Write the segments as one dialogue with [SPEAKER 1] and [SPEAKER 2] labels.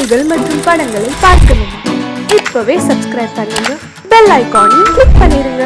[SPEAKER 1] பாடல்கள் மற்றும் படங்களை பார்க்கணுமா? இப்பவே சப்ஸ்கிரைப் பண்ணுங்க, பெல் ஐகானையும் கிளிக் பண்ணிருங்க.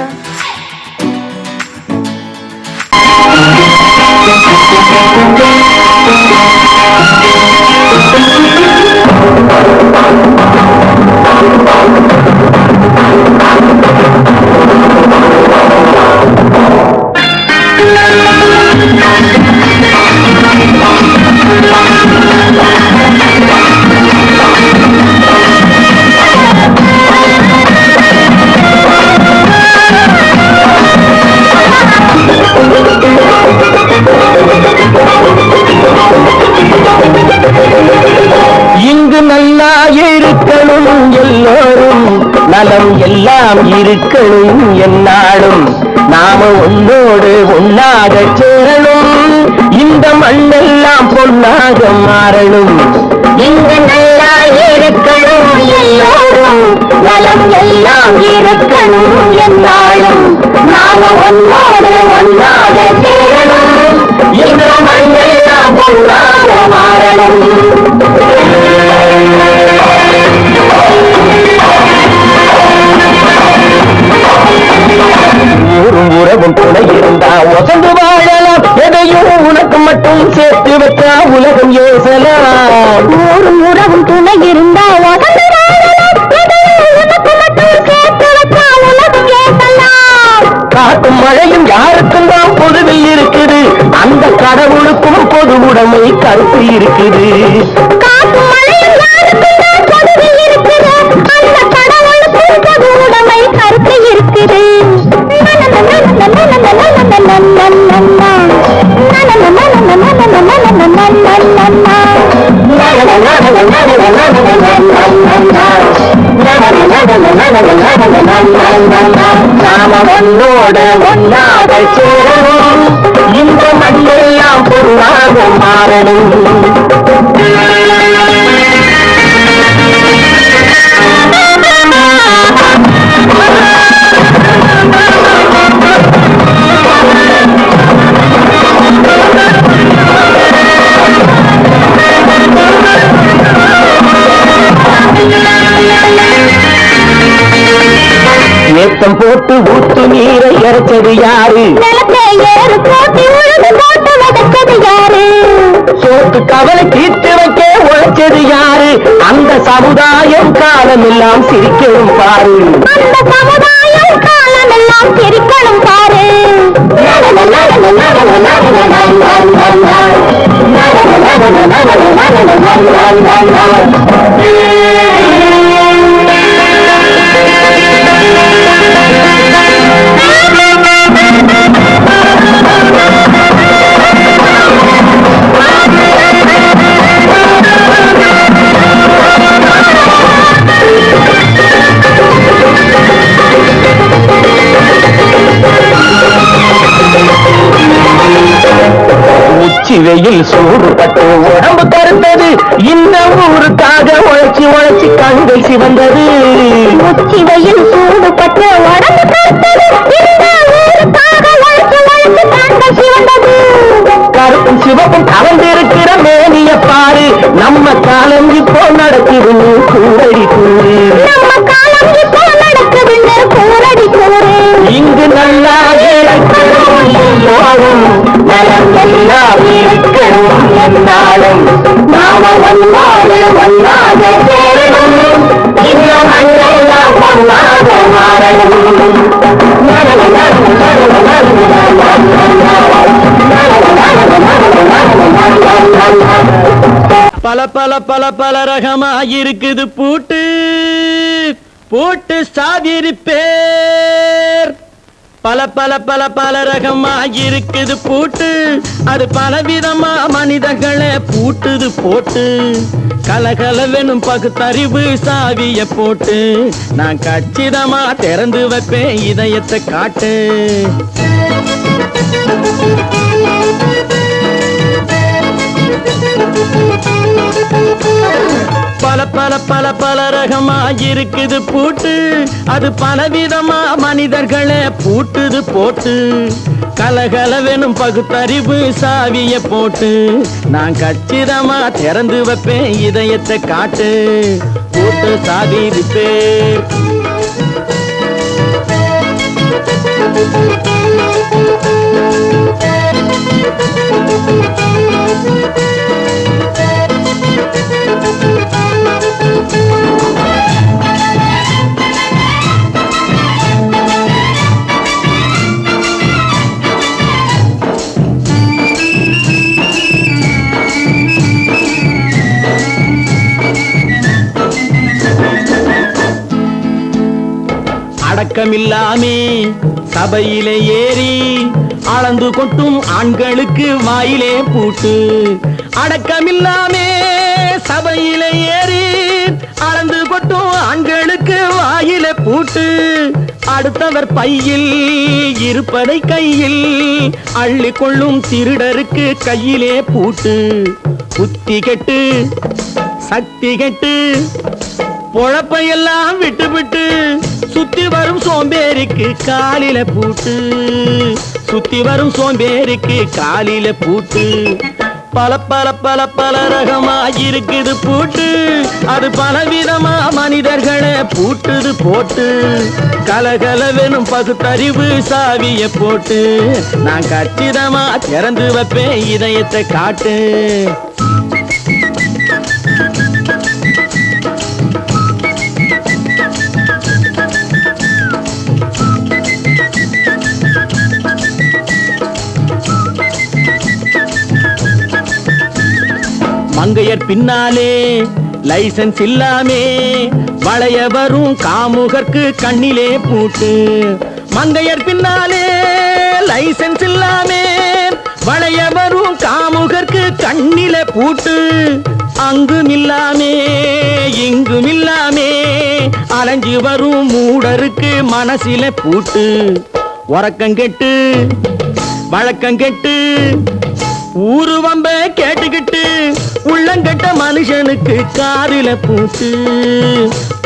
[SPEAKER 2] இங்கு நல்லா இருக்கணும் எல்லோரும், நலம் எல்லாம் இருக்கணும் என்னாலும். நாம ஒன்னோடு ஒன்னாக சேரணும், இந்த மண்ணெல்லாம் பொன்னாக மாறணும். இங்கு நல்லா இருக்கணும் எல்லோரும், நலம் எல்லாம் இருக்கணும் என்னாலும். நாம ஒன்னோடு ஒன்னாக சேரணும், இந்த மண்ணெல்லாம் பொன்னாக மாறணும். ஊரும் உறவும் துணை இருந்தா ஒசந்து வாழலாம், எதையும் உனக்கு மட்டும் சேர்த்து வச்சா உலகம் ஏசலாம்.
[SPEAKER 3] ஊரும் உறவும் துணை இருந்தா ஒசந்து வாழலாம், எதையும் உனக்கு மட்டும் சேர்த்து வச்சா உலகம் ஏசலாம்.
[SPEAKER 2] காட்டும் மழையும் யாருக்கும் தான் பொதுவில் இருக்குது, அந்த கடவுளுக்கும் பொது உடைமை கருத்து இருக்குது.
[SPEAKER 3] காட்டும் மழையும் யாருக்கும் தான் பொதுவில் இருக்குது, அந்த கடவுளுக்கும் பொது உடைமை கருத்து இருக்குது.
[SPEAKER 2] நாம ஒன்றோடு ஒன்னாக சேரணும், இந்த மண்ணெல்லாம் பொருளாக மாறணும். ஏத்தம் போட்டு ஊத்து நீரை இறைச்சது யாரு? சோத்து கவலை தீர்த்து வைக்க உழைச்சது யாரு? அந்த சமுதாயம் காலமெல்லாம் சிரிக்கணும் பாரு.
[SPEAKER 3] அந்த சமுதாயம் காலமெல்லாம் சிரிக்கணும் பாரு.
[SPEAKER 2] வெயில் சூடுபட்டு உடம்பு கருத்தது, இந்த ஊருக்காக உழைச்சி உழைச்சி கண்கள் சிவந்தது.
[SPEAKER 3] உச்சி வெயில் சூடுபட்டு உடம்பு கருத்தது, இந்த ஊருக்காக உழைச்சி உழைச்சி கண்கள் சிவந்தது.
[SPEAKER 2] கருப்பும் சிவப்பும் கலந்திருக்கிற மேனிய பாரு, நம்ம காலம் இப்போ நடக்குதுன்னு கூரடி கூறு.
[SPEAKER 3] நம்ம காலம் இப்போ நடக்குதுன்னு கூரடி கூறு.
[SPEAKER 2] இங்கு நல்லா இருக்கணும் எல்லோரும், நலம் எல்லாம் இருக்கணும் என்னாலும். நாம ஒன்னாக ஒன்னாக சேரணும், இந்த மண்ணெல்லாம் பொன்னாக மாறணும். பல பல பல பல ரகமா இருக்குது பூட்டு, பூட்டு சாவிரி பேர். பல பல பல பல ரகமா இருக்குது பூட்டு, அது பலவிதமா மனிதர்களை பூட்டுது போட்டு. கலகலவெனும் பகுத்தறிவு சாவிய போட்டு, நான் கச்சிதமா திறந்து வைப்பேன் இதயத்தை காட்டு. பல பல பல பல பல ரகமா இருக்குது பூட்டு, அது பலவிதமா மனிதர்களை பூட்டுது போட்டு. கலகலவெனும் பகுத்தறிவு சாவிய போட்டு, நான் கச்சிதமா திறந்து வைப்பேன் இதயத்தை காட்டு. பூட்டு சாவி ரிப்பேர். அடக்கமில்லாமே சபையிலே ஏறி அளந்து கொட்டும் ஆண்களுக்கு வாயிலே பூட்டு. அடக்கமில்லாமே சபையிலே ஏறி அளந்து கொட்டும் ஆண்களுக்கு வாயிலே பூட்டு. அடுத்தவர் பையில் இருப்பதை கையில் அள்ளி கொள்ளும் திருடருக்கு கையிலே பூட்டு. புத்தி கெட்டு சக்தி கெட்டு பொழப்பையெல்லாம் விட்டு விட்டு சுத்தி வரும் சோம்பேறிக்கு காலில பூட்டு. சுத்தி வரும் சோம்பேறிக்கு காலில பூட்டு. பல பல பல பல ரகமா இருக்குது பூட்டு, அது பலவிதமா மனிதர்களை பூட்டுது போட்டு. கலகலவெனும் பகுத்தறிவு சாவிய போட்டு, நான் கச்சிதமா திறந்து வைப்பேன் இதயத்தை காட்டு. மங்கையர் பின்னாலே லைசன்ஸ் இல்லாமே வளைய வரும் காமுகர்க்கு கண்ணிலே பூட்டு. மங்கையர் பின்னாலே லைசன்ஸ் இல்லாமே வளைய வரும் காமுகர்க்கு கண்ணிலே பூட்டு. அங்கும் இல்லாமே இங்கும் இல்லாமே அலைஞ்சு வரும் மூடருக்கு மனசிலே பூட்டு. உறக்கங்கெட்டு வழக்கங்கெட்டு ஊருவம்ப கேட்டுக்கிட்டு உள்ளங்கட்ட மனுஷனுக்கு காதில பூட்டு.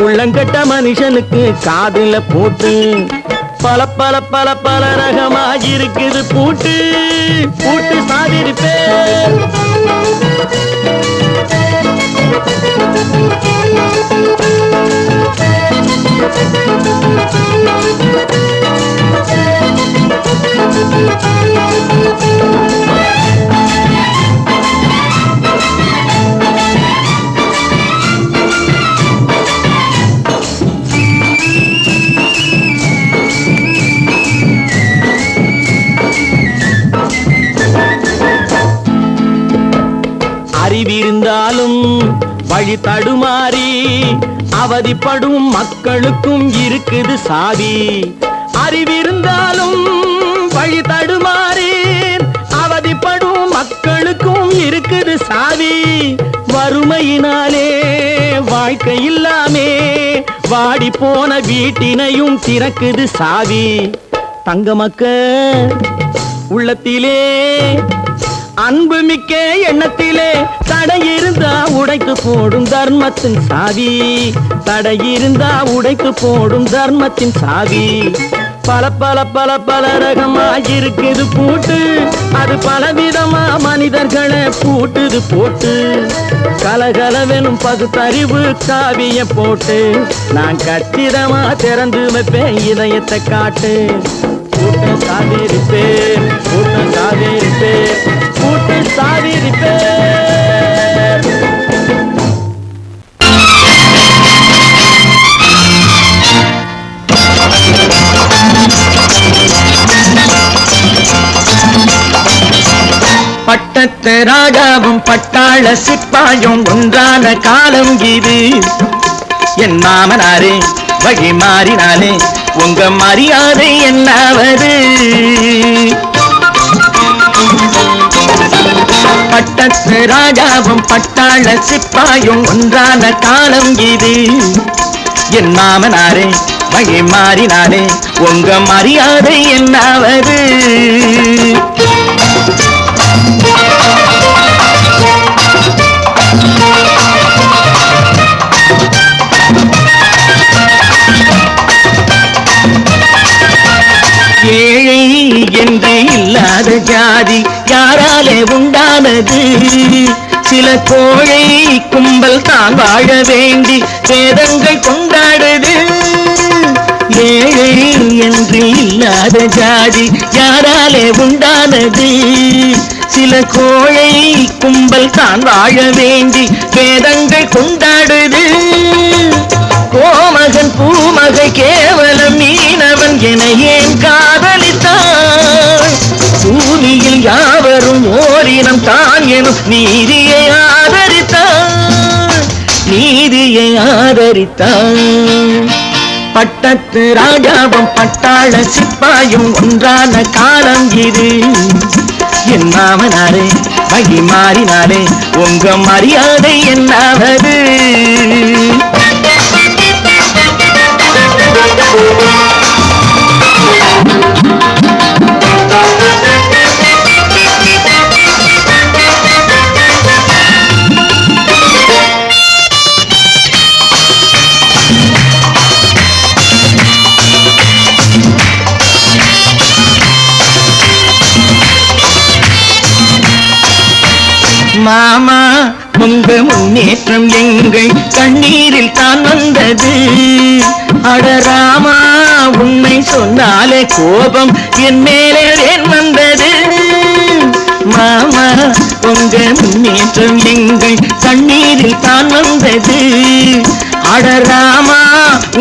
[SPEAKER 2] உள்ளங்கட்ட மனுஷனுக்கு காதில பூட்டு. பல பல பல பல ரகமா இருக்குது பூட்டு. பூட்டு சாதிருப்பேன். அறிவிருந்தாலும் வழி தடுமாறி அவதிப்படும் மக்களுக்கும் இருக்குது சாவி. அறிவிருந்தாலும் வழி தடுமாறி அவதிப்படும் மக்களுக்கும் இருக்குது சாவி. வறுமையினாலே வாழ்க்கை இல்லாமே வாடி போன வீட்டினையும் திறக்குது சாவி. தங்க மக்க உள்ளத்திலே அன்பு மிக்க எண்ணத்திலே தடையிருந்தா உடைத்து போடும் தர்மத்தின் சாவி. தடையிருந்தா உடைத்து போடும் தர்மத்தின் சாவி. பல பல பல பல ரகமா இருக்குது பூட்டு, அது பலவிதமா மனிதர்களை பூட்டுது போட்டு. கலகலவெனும் பகுத்தறிவு காவிய போட்டு, நான் கச்சிதமா திறந்து வைப்பேன் இதயத்தை காட்டு. பூட்டு சாதிருப்பேன், பூட்டு சாதிருப்பேன், பூட்டு சாதிருப்பேன். பட்டத்து ராஜாவும் பட்டாள சிப்பாயும் ஒன்றான காலம் இது. என் மாமனாரே வழி மாறினாலே உங்க மரியாதை என்னாவது? பட்டத்து ராஜாவும் பட்டாள சிப்பாயும் ஒன்றான காலம் இது. என் மாமனாரே வழி மாறினாலே உங்க மரியாதை என்னாவது? ஜாதி யாராலே உண்டானது சில கோழை கும்பல் தான் வாழ வேண்டி வேதங்கள் கொண்டாடுது ஏழை என்று இல்லாத ஜாதி யாராலே உண்டானது சில கோழை கும்பல் தான் வாழ வேண்டி வேதங்கள் கொண்டாடுது கோமகன் பூமகை கேவலம் மீனவன் என ஏன் காதலித்தான் பூமியில் யாவரும் ஓரினம் தான் எனும் நீதியை ஆதரித்தான் பட்டத்து ராஜாவும் பட்டாள சிப்பாயும் ஒன்றான காலம் இது என் மாமனாரே வகி மாறினாரே உங்க மரியாதை என்னாவது மாமா உங்க முன்னேற்றம் எங்கள் கண்ணீரில் தான் வந்தது அடராமா உண்மை சொன்னாலே கோபம் என் மேலே ஏன் வந்தது மாமா உங்க முன்னேற்றம் எங்கள் கண்ணீரில் தான் வந்தது அடராமா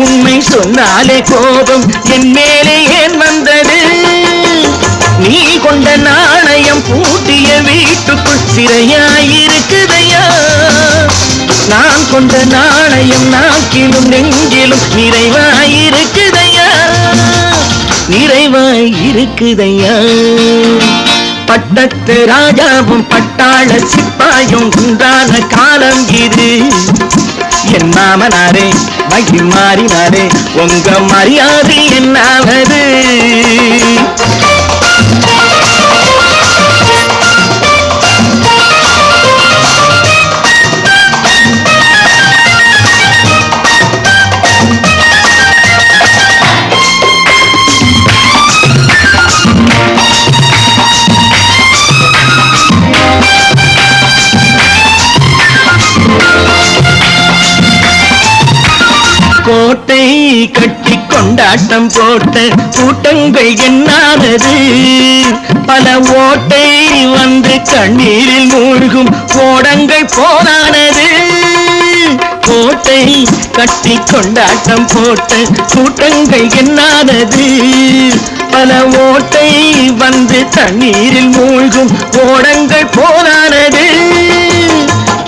[SPEAKER 2] உண்மை சொன்னாலே கோபம் என் மேலே ஏன் வந்தது நீ கொண்ட நாணயம் பூட்டிய வீட்டுக்குள் சிறையாயிருக்குதையா நான் கொண்ட நாணயம் நாக்கிலும் நெஞ்சிலும் நிறைவாயிருக்குதையா பட்டத்து ராஜாவும் பட்டாள சிப்பாயும் உண்டான காலம் இது என் மாமனாரே வகி மாறினாரே உங்க மரியாதை என்னாவது கோட்டை கட்டி கொண்டாட்டம் போட்ட கூட்டங்கள் என்னானது பல ஓட்டை வந்து கண்ணீரில் மூழ்கும் கோடங்கள் போனானது கோட்டை கட்டி கொண்டாட்டம் போட்ட கூட்டங்கள் என்னானது பல ஓட்டை வந்து தண்ணீரில் மூழ்கும் கோடங்கள் போனானது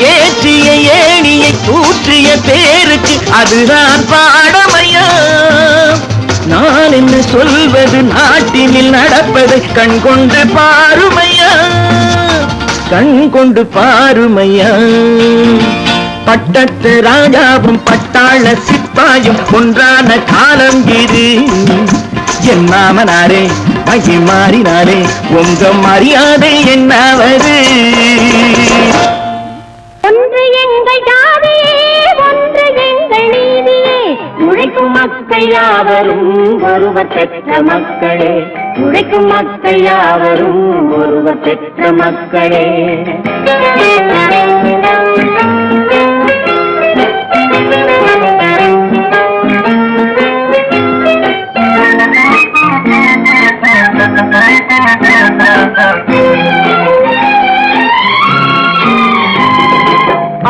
[SPEAKER 2] ஏற்றிய ஏணியை தூற்றிய பேருக்கு அதுதான் பாடமையா நான் என்ன சொல்வது நாட்டினில் நடப்பதை கண்கொண்டு பாருமையா பட்டத்து ராஜாவும் பட்டாள சிப்பாயும் ஒன்றான காலம் இது என் மாமனாரே வகி மாறினாரே உங்க மரியாதை என்னாவது
[SPEAKER 3] ஒன்று எங்கள் ஜாதியே ஒன்று எங்கள் நீதியே உழைக்கும் மக்கள் யாவரும் ஒருவர் பெற்ற மக்களே உழைக்கும் மக்கள் யாவரும் ஒருவர் பெற்ற மக்களே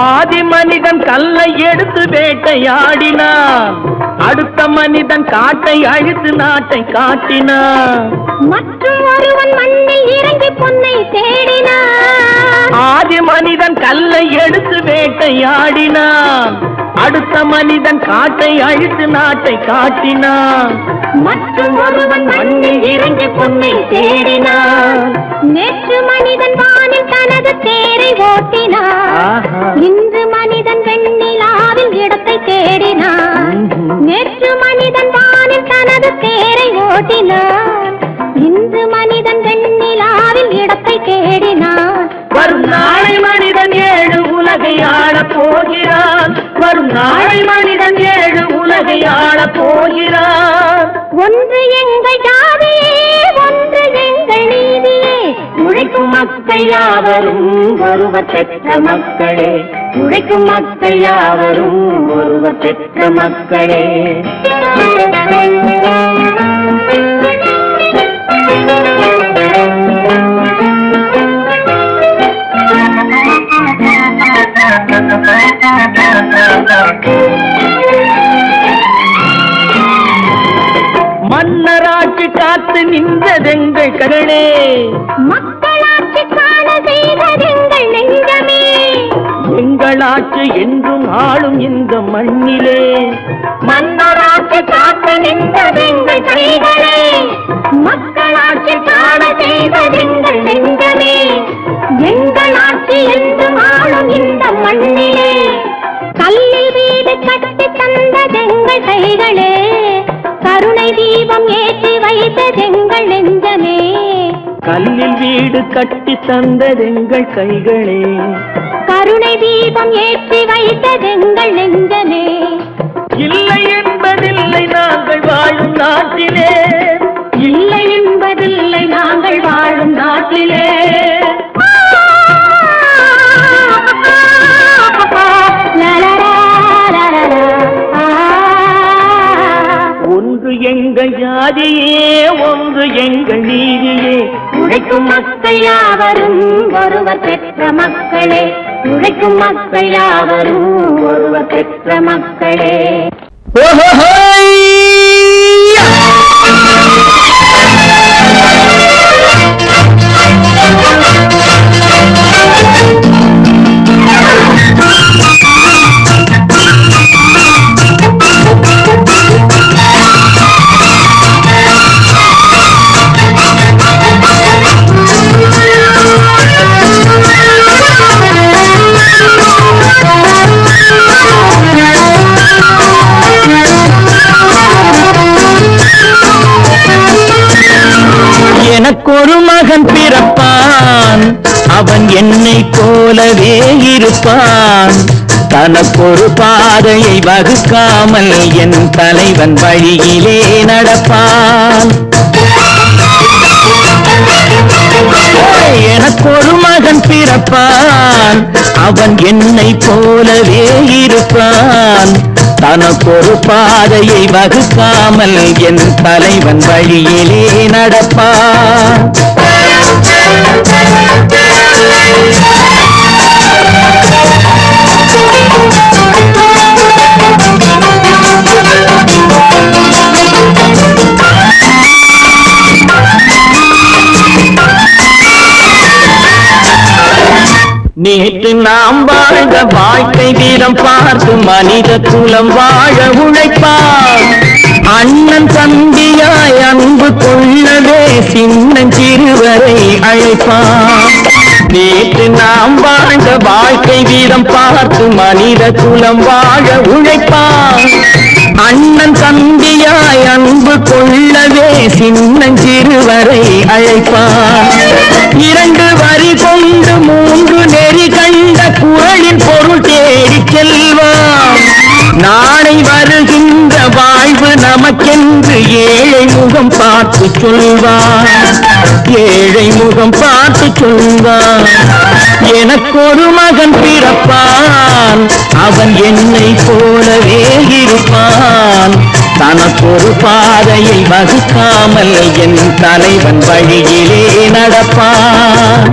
[SPEAKER 2] ஆதி மனிதன் கல்லை எடுத்து வேட்டையாடினான் அடுத்த மனிதன் காட்டை அழித்து நாட்டை காட்டினான்
[SPEAKER 3] மற்றும் ஒருவன் மண்ணில் இறங்கி பொன்னை தேடினான்
[SPEAKER 2] ஆதி மனிதன் கல்லை எடுத்து வேட்டையாடினான் அடுத்த மனிதன் காட்டை அழித்து நாட்டை காட்டினான்
[SPEAKER 3] மற்றும் ஒருவன் மண்ணில் இறங்கி பொன்னை தேடினான் நேற்று மனிதன் வானில் தனது தேரை ஓட்டினான் இன்று மனிதன் வெண்ணிலாவில் இடத்தை தேடினான் நேற்று மனிதன் வானில் தனது தேரை ஓட்டினான் இன்று மனிதன் வெண்ணிலாவில் இடத்தை தேடினான்
[SPEAKER 2] வரும் நாளை மனிதன் ஏழு உலகை ஆளப் போகிறான் வரும் நாளை மனிதன் ஏழு உலகை ஆளப் போகிறான்
[SPEAKER 3] ஒன்று எங்கள் ஜாதியே ஒன்று எங்கள் நீதியே மக்கள் யாவரும் ஒருவர் பெற்ற மக்களே, உழைக்கும் மக்கள் யாவரும் ஒருவர் பெற்ற மக்களே.
[SPEAKER 2] மன்னராட்சி காத்து நின்றதெங்கள் கருணே,
[SPEAKER 3] மக்களாட்சி காண செய்ததெங்கள் நெஞ்சமே,
[SPEAKER 2] எங்களாட்சி என்றும் ஆளும் இந்த மண்ணிலே.
[SPEAKER 3] மன்னராட்சி காத்து நின்றதெங்கள் கைகளே, மக்களாட்சி காண செய்ததெங்கள் நெஞ்சமே, எங்களாட்சி என்றும் ஆளும் இந்த மண்ணிலே. கல்லில் வீடு கட்டி தந்ததெங்கள் கைகளே, கருணை தீபம் ஏற்றி வைத்ததெங்கள் நெஞ்சமே.
[SPEAKER 2] கல்லில் வீடு கட்டி தந்ததெங்கள் கைகளே,
[SPEAKER 3] கருணை தீபம் ஏற்றி வைத்ததெங்கள் நெஞ்சமே.
[SPEAKER 2] இல்லை என்பதில்லை நாங்கள் வாழும் நாட்டிலே,
[SPEAKER 3] இல்லை என்பதில்லை நாங்கள் வாழும் நாட்டிலே.
[SPEAKER 2] ஒன்று எங்கள் ஜாதியே, ஒன்று எங்கள் நீதியே.
[SPEAKER 3] உழைக்கும் மக்கள் யாவரும் ஒருவர் பெற்ற மக்களே, உழைக்கும் மக்கள் யாவரும் ஒருவர் பெற்ற மக்களே.
[SPEAKER 2] எனக்கொரு மகன் பிறப்பான், அவன் என்னை போலவே இருப்பான். தனக்கொரு பாதையை வகுக்காமல் என் தலைவன் வழியிலே நடப்பான். எனக்கொரு மகன் பிறப்பான், அவன் என்னை போலவே இருப்பான். தனக்கொரு பாதையை வகுக்காமல் என் தலைவன் வழியிலே நடப்பான். நேற்று நாம் வாழ்ந்த வாழ்க்கை வீரம் பார்த்து மனித குலம் வாழ உழைப்பார். அண்ணன் தம்பியாய் அன்பு கொள்ளவே சின்னஞ்சிறுவரை அழைப்பார். நேற்று நாம் வாழ்ந்த வாழ்க்கை வீரம் பார்த்து மனித குலம் வாழ உழைப்பார். அண்ணன் தம்பியாய் அன்பு கொள்ளவே சின்னஞ்சிறுவரை அழைப்பார். இரண்டு வரி கொண்டு மூன்று நெறி கண்ட குரலின் பொருள் தேடி செல்வான். நாளை வருகின்ற வாழ்வு நமக்கென்று ஏழை முகம் பார்த்து சொல்வான். ஏழை முகம் பார்த்து சொல்வான். எனக்கொரு மகன் பிறப்பான், அவன் என்னை போலவே இருப்பான். தனக்கொரு பாதையை வகுக்காமல் என் தலைவன் வழியிலே நடப்பான்.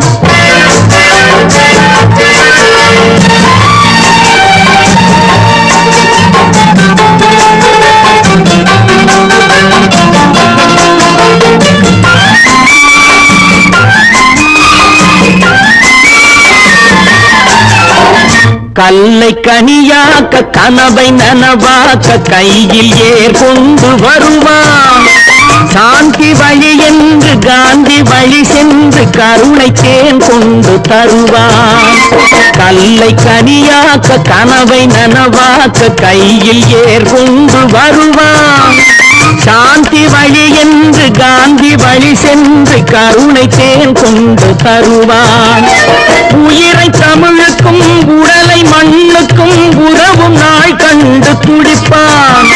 [SPEAKER 2] கல்லை கனியாக்க கனவை நனவாக்க கையில் ஏற்கொண்டு வருவான். சாந்தி வழி என்று காந்தி வழி சென்று கருணை தேன் கொண்டு தருவான். கல்லை கனியாக்க கனவை நனவாக்க கையில் ஏற்கொண்டு வருவான். சாந்தி வழி என்று காந்தி வழி சென்று கருணை தேன் கொண்டு தருவான். உயிரை தமிழுக்கும் உடலை மண்ணுக்கும் உறவும் நாள் கண்டு துடிப்பான்.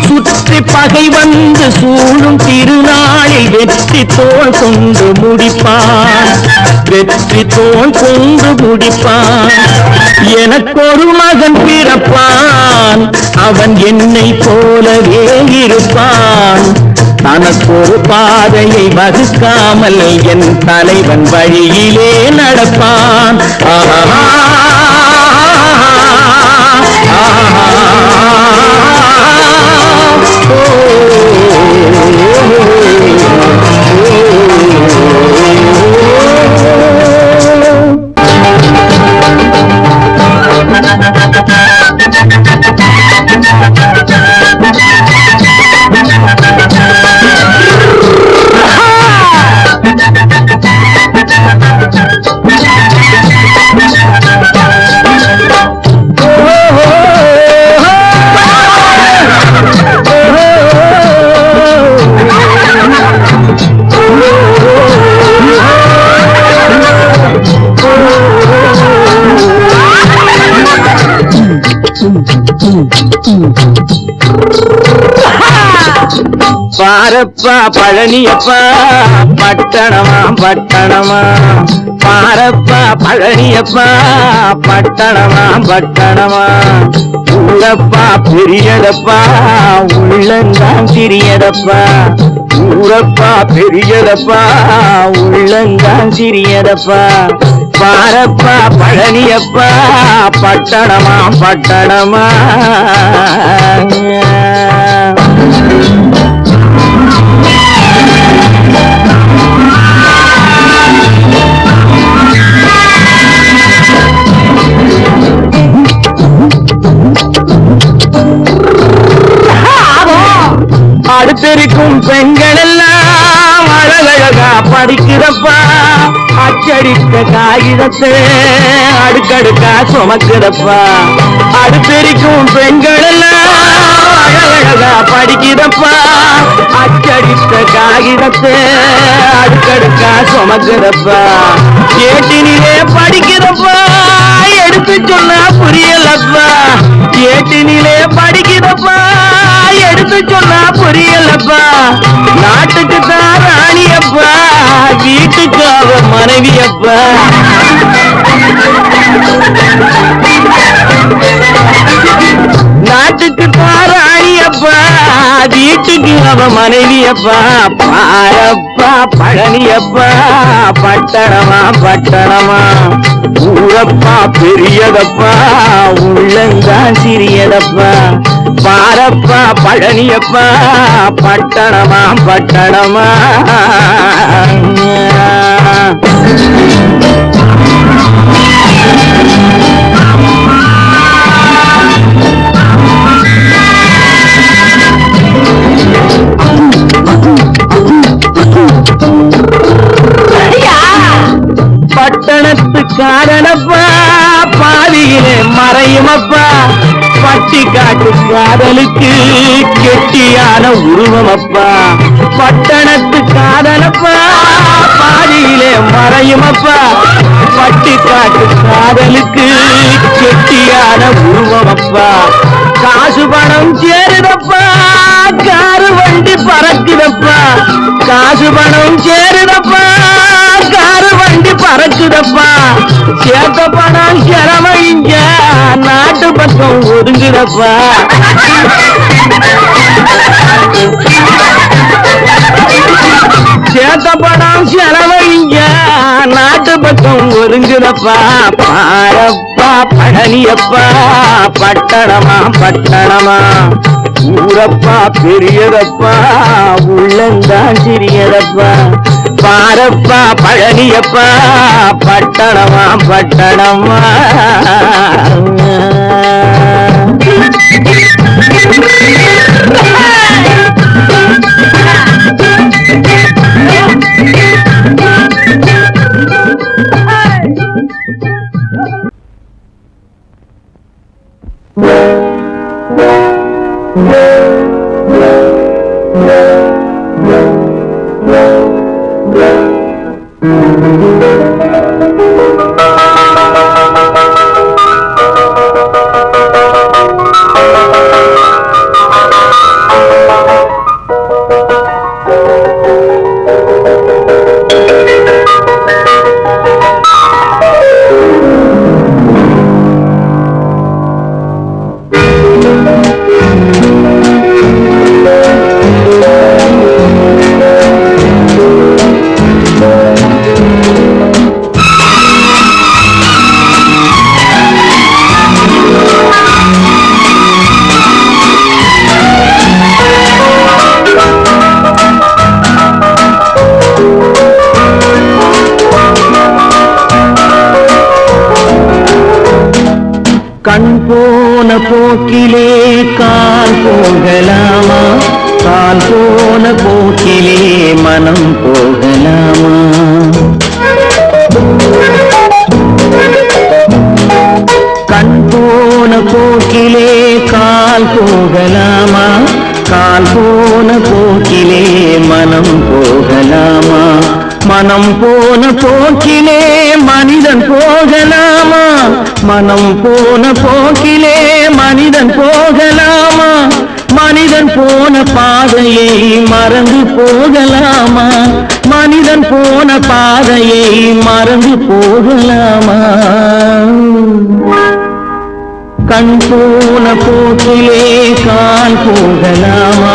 [SPEAKER 2] சுற்றி பகை வந்து சூழும் திருநாளில் வெற்றி தோள் கொண்டு முடிப்பான், வெற்றி தோள் கொண்டு முடிப்பான். எனக்கொரு மகன் பிறப்பான், அவன் என்னை போலவே இருப்பான். தனக்கொரு பாதையை வகுக்காமல் என் தலைவன் வழியிலே நடப்பான். ஆஹா பாரப்பா பழனியப்பா பட்டணமா பட்டணமா, பாரப்பா பழனியப்பா பட்டணமா பட்டணமா. ஊரப்பா பெரியதப்பா உள்ளந்தான் சிறியதப்பா, ஊரப்பா பெரியதப்பா உள்ளந்தான் சிறியதப்பா. பாரப்பா பழனியப்பா பட்டணமா பட்டணமா. அடுத்திருக்கும் பெண்கள் எல்லாம் அழகழகா படிக்கிறப்பா, அச்சடித்த காகிதத்தை அடுக்கடுக்கா சுமக்கிறப்பா. அடுத்திருக்கும் பெண்கள் எல்லாம் அழகழகா படிக்கிறப்பா, அச்சடித்த காகிதத்தை அடுக்கடுக்கா சுமக்கிறப்பா. ஏட்டினிலே படிக்கிறப்பா, எடுத்து சொன்னா புரியலப்பா. ஏட்டினிலே படிக்கிறப்பா, எடுத்து சொன்னா புரியலப்பா. நாட்டுக்கு தான் ராணியப்பா, வீட்டுக்கு அவ மனைவியப்பா. நாட்டுக்கு தான் ராணியப்பா, வீட்டுக்கு அவ மனைவியப்பா. பாரப்பா பழனியப்பா பட்டணமா பட்டணமா. ஊரப்பா பெரியதப்பா உள்ளந்தான் சிறியதப்பா. பாரப்பா பழனியப்பா பட்டணமா பட்டணமா. பட்டணத்துக்காரனப்பா பாதியிலே மறையுமப்பா. பட்டி காட்டு காதலுக்கு கெட்டியான உருவமப்பா. பட்டணத்து காதலப்பா பாதியிலே மறையுமப்பா. பட்டி காட்டு காதலுக்கு கெட்டியான உருவமப்பா. காசு பணம் சேருதப்பா, காரு வண்டி பறக்குதப்பா. காசு பணம் சேருதப்பா, காரு வண்டி பறக்குதப்பா. சேர்த்த பணம் சிரமங்க நாட்டு பக்கம் ஒதுங்குதப்பா. சேர்த்த பணம் செலவழிங்க நாட்டு பக்கம் ஒதுங்குதப்பா. பாரப்பா பழனியப்பா பட்டணமா பட்டணமா. ஊரப்பா பெரியதப்பா உள்ளந்தான் சிறியதப்பா. பாரப்பா பழனியப்பா பட்டணமா பட்டணமா. கண் போன போக்கிலே கால் போகலாமா, கால் போன போக்கிலே மனம் போகலாமா. கண் போன போக்கிலே கால் போகலாமா, கால் போன போக்கிலே மனம் போகலாமா. மனம் போன போக்கிலே மனிதன் போகலாமா, மனம் போன போக்கிலே மனிதன் போகலாமா. மனிதன் போன பாதையை மறந்து போகலாமா, மனிதன் போன பாதையை மறந்து போகலாமா. கண் போன போக்கிலே கால் போகலாமா,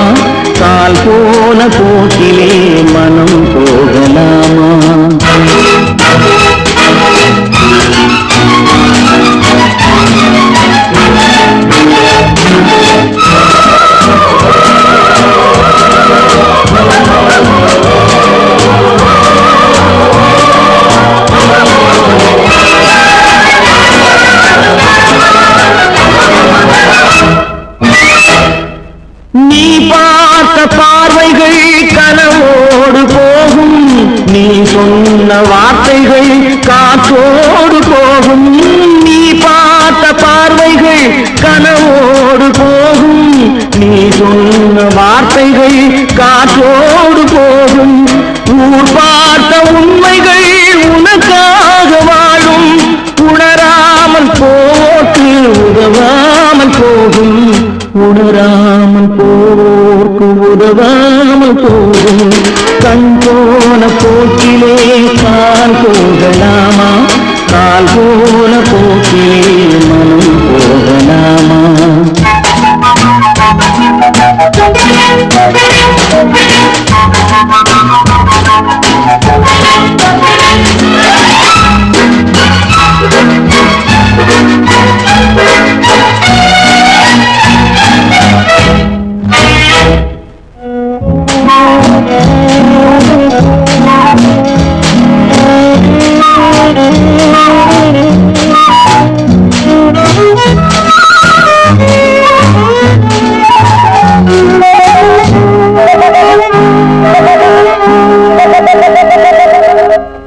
[SPEAKER 2] கால் போன போக்கிலே மனம் போகலாமா. நீ பார்த்த பார்வைகள் கனவோடு போகும், நீ சொன்ன வார்த்தைகள் காற்றோடு போகும். நீ பார்த்த பார்வைகள் கனவோடு போகும், நீ சொன்ன வார்த்தைகள் காற்றோடு போகும். ஊர் பார்த்த உண்மைகள் உனக்காக வாழும், உணராமல் போக்கு உதவாமல் போகும், உணராமல் போக்கு உதவாமல் போகும். கண் போன போக்கிலே கால் போகலாமா, கால் போன போக்கிலே மனம் போகலாமா.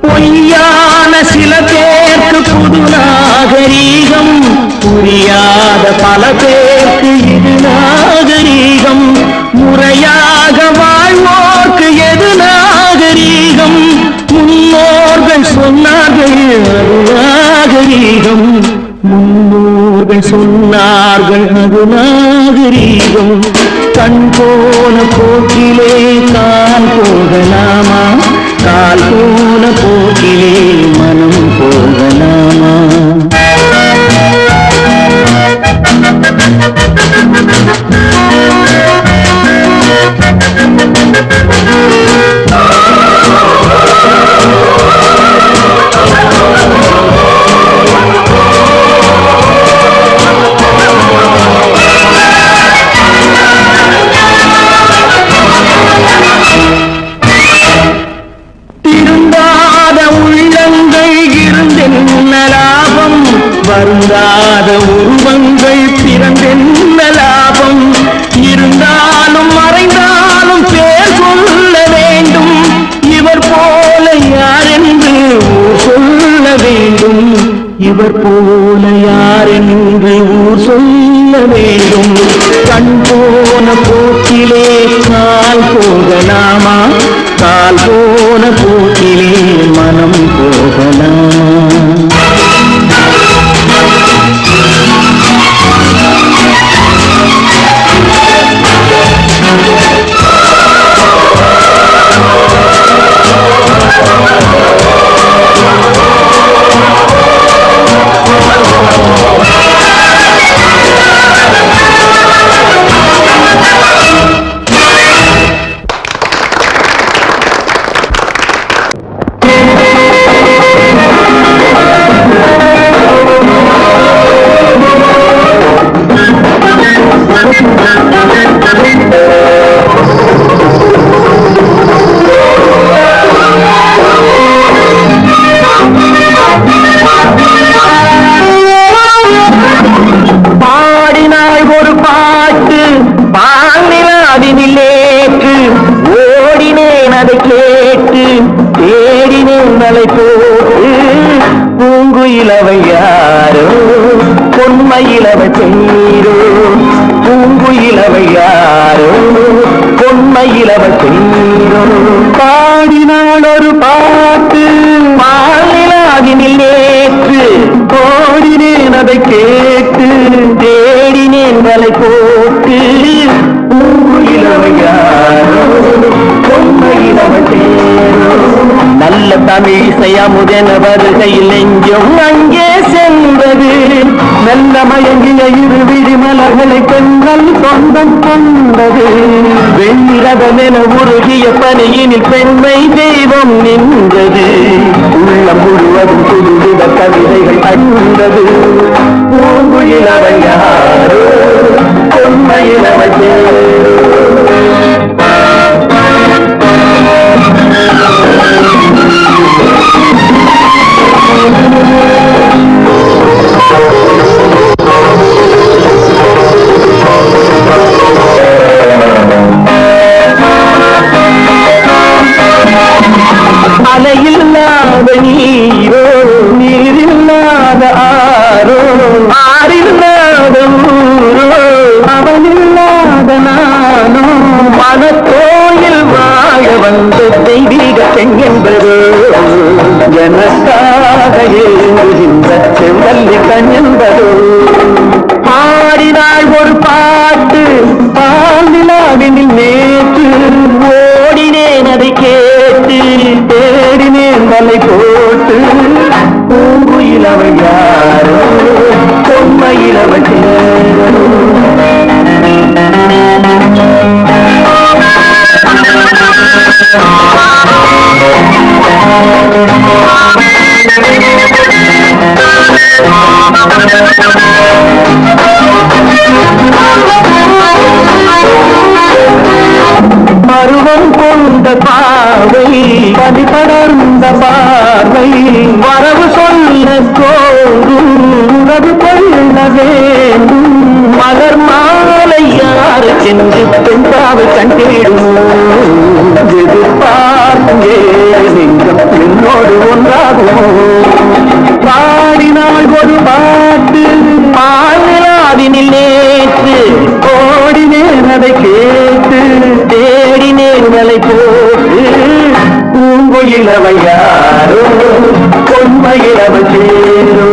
[SPEAKER 2] பொய்யான சில பேருக்கு புது நாகரீகம், புரியாத பல பேருக்கு இது நாகரீகம். முறையாக வாழ்வோர்க்கு எது நாகரீகம், முன்னோர்கள் சொன்னார்கள் அது நாகரீகம், முன்னோர்கள் சொன்னார்கள் அது நாகரீகம். கண் போன போக்கிலே கால் போகலாமா, கால் போன போக்கிலே மனம் போகலாமா. வருந்தாத உருவங்கள் பிறந்தென்ன லாபம், இருந்தாலும் மறைந்தாலும் பேர் சொல்ல வேண்டும். இவர் போல யார் என்று ஊர் சொல்ல வேண்டும், இவர் போல யார் என்று ஊர் சொல்ல வேண்டும். கண் போன போக்கிலே கால் போகலாமா, கால் போன போக்கிலே மனம் போகலாமா. பாடினாய் ஒரு பாட்டு பாலினாதினிலேற்று ஓடினேன் அதை கேட்டு தேடினேன் மலை போட்டு பூங்குயிலவை யாரோ பொன்மையிலவை செய்தோ பூங்குயிலவை யாரோ பொன்மையிலவை செய்தோ பாடினாள் ஒரு பாட்டு பாலினாதினில் நேற்று ஓடினேன் அதை கேட்டு தேடினேன் மலை போட்டு பூங்குயிலவை யாரோ பொன்மையிலவை செய்தோ நல்ல தமிழிசையமுதென வருகையில் நெஞ்சும் அங்கே சென்றது நல்ல மயங்கிய இரு விழிமலர்களை பெண்கள் சொந்தம் கொண்டது வெண்ணிரதமென உருகிய பணியினில் பெண்மை தெய்வம் நின்றது உள்ளம் முழுவதும் புதுவித கவிதைகள் அழுந்தது பூங்குயிலவை யாரோ பொன்மையிலவை அலையில்லாத நீரோ நீரில்லாத ஆரோ ஆறில்லாத ஊரோ அவனில்லாத நானோ மனக்கோயில் வாழ வந்த தெய்வீக பெண் என்பதோ எனக்காக ஏங்குகின்ற செவ்வல்லி கண் என்பதோ பாடினாள் ஒரு பாட்டு பாலிலாவினில் நேற்று ஓடினேன் அதை கேட்டு தேடினேன் மலை போட்டு பூங்குயிலவை யாரோ பொன்மையிலவை சேரோ பருவம் கொண்ட பாவை பதிபடர்ந்த பார்வை வரவு சொல்ல கோரும் உறவு கொள்ள வேண்டும் மலர் மாலை யாரு சென்று பெண்பாவை கண்டிடுமோ எதிர்பார்த்தே நெஞ்சம் என்னோடு ஒன்றாகுமோ பாடினாள் ஒரு பாட்டு பாலிலாவினில் நேற்று ஓடினேன் அதை கேட்டு தேடினேன் மலை போட்டு பூங்குயிலவை யாரோ பொன்மையிலவை சேரோ